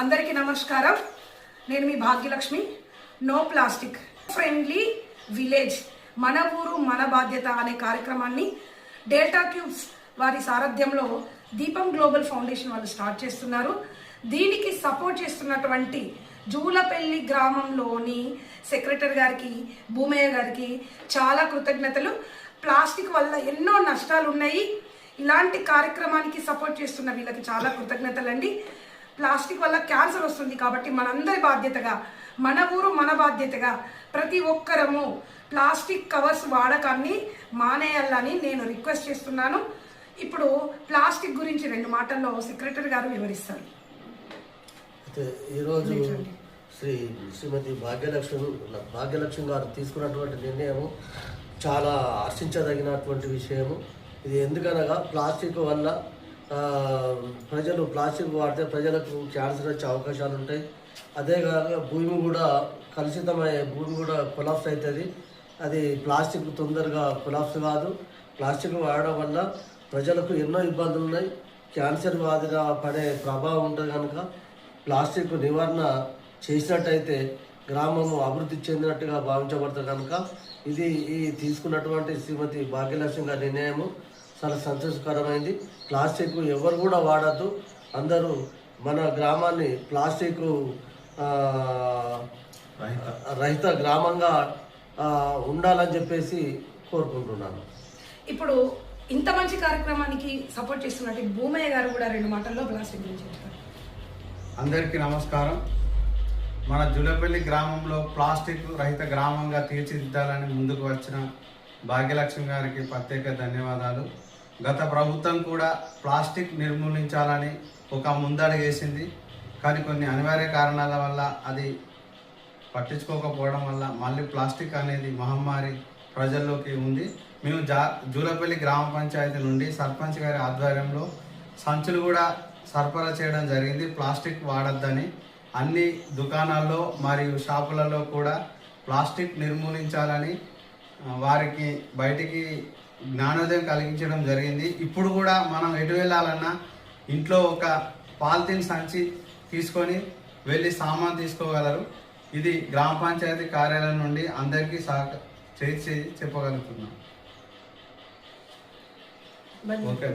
అందరికీ నమస్కారం. నేను మీ Bhagyalakshmi. No plastic friendly village, మన ఊరు మన బాధ్యత అనే కార్యక్రమాన్ని డేటా క్యూబ్స్ వారి సారథ్యంలో దీపం గ్లోబల్ ఫౌండేషన్ వాళ్ళు స్టార్ట్ చేస్తున్నారు. దీనికి సపోర్ట్ చేస్తున్నటువంటి జూలపల్లి గ్రామంలోని సెక్రటరీ గారికి, భూమయ్య గారికి చాలా కృతజ్ఞతలు. ప్లాస్టిక్ వల్ల ఎన్నో నష్టాలు ఉన్నాయి. ఇలాంటి కార్యక్రమానికి సపోర్ట్ చేస్తున్న వీళ్ళకి చాలా కృతజ్ఞతలు అండి. ప్లాస్టిక్ వల్ల క్యాన్సర్ వస్తుంది కాబట్టి మనందరి బాధ్యతగా, మన ఊరు మన బాధ్యతగా ప్రతి ఒక్కరము ప్లాస్టిక్ కవర్స్ వాడకాన్ని మానేయాలని నేను రిక్వెస్ట్ చేస్తున్నాను. ఇప్పుడు ప్లాస్టిక్ గురించి 2 మాటల్లో సెక్రటరీ గారు వివరిస్తారు. ఈరోజు శ్రీమతి భాగ్యలక్ష్మి గారు తీసుకున్నటువంటి నిర్ణయం చాలా హర్షించదగినటువంటి విషయము. ఇది ఎందుకనగా ప్లాస్టిక్ వల్ల ప్రజలు ప్లాస్టిక్ వాడితే ప్రజలకు క్యాన్సర్ వచ్చే అవకాశాలు ఉంటాయి. అదేకాక భూమి కూడా కలుషితమయ్యే, భూమి కూడా కొలాప్స్ అవుతుంది. అది ప్లాస్టిక్ తొందరగా కొలాప్స్ కాదు. ప్లాస్టిక్ వాడడం వల్ల ప్రజలకు ఎన్నో ఇబ్బందులు ఉన్నాయి. క్యాన్సర్ వ్యాధిగా పడే ప్రభావం ఉంటుంది. కనుక ప్లాస్టిక్ నివారణ చేసినట్టయితే గ్రామము అభివృద్ధి చెందినట్టుగా భావించబడుతుంది. కనుక ఇది తీసుకున్నటువంటి శ్రీమతి భాగ్యలక్ష్మి గారి నిర్ణయము చాలా సంతోషకరమైంది. ప్లాస్టిక్ ఎవరు కూడా వాడద్దు. అందరూ మన గ్రామాన్ని ప్లాస్టిక్ రహిత గ్రామంగా ఉండాలని చెప్పేసి కోరుకుంటున్నాను. ఇప్పుడు ఇంత మంచి కార్యక్రమానికి సపోర్ట్ చేస్తున్నట్టు భూమయ్య గారు కూడా 2 మాటల్లో ప్లాస్టిక్ గురించి చెప్తారు. అందరికీ నమస్కారం. మన జూలపల్లి గ్రామంలో ప్లాస్టిక్ రహిత గ్రామంగా తీర్చిదిద్దాలని ముందుకు వచ్చిన భాగ్యలక్ష్మి గారికి ప్రత్యేక ధన్యవాదాలు. గత ప్రభుత్వం కూడా ప్లాస్టిక్ నిర్మూలించాలని ఒక ముందడుగు వేసింది. కానీ కొన్ని అనివార్య కారణాల వల్ల అది పట్టించుకోకపోవడం వల్ల మళ్ళీ ప్లాస్టిక్ అనేది మహమ్మారి ప్రజల్లోకి ఉంది. మేము జూలపల్లి గ్రామ పంచాయతీ నుండి సర్పంచ్ గారి ఆధ్వర్యంలో సంచులు కూడా సరఫరా చేయడం జరిగింది. ప్లాస్టిక్ వాడొద్దని అన్ని దుకాణాల్లో మరియు షాపులలో కూడా ప్లాస్టిక్ నిర్మూలించాలని వారికి బయటికి జ్ఞానోదయం కలిగించడం జరిగింది. ఇప్పుడు కూడా మనం ఎటు వెళ్ళాలన్నా ఇంట్లో ఒక పాలిథిన్ సంచి తీసుకొని వెళ్ళి సామాన్ తీసుకోగలరు. ఇది గ్రామ పంచాయతీ కార్యాలయం నుండి అందరికీ చేసి చెప్పగలుగుతున్నాం. ఓకే.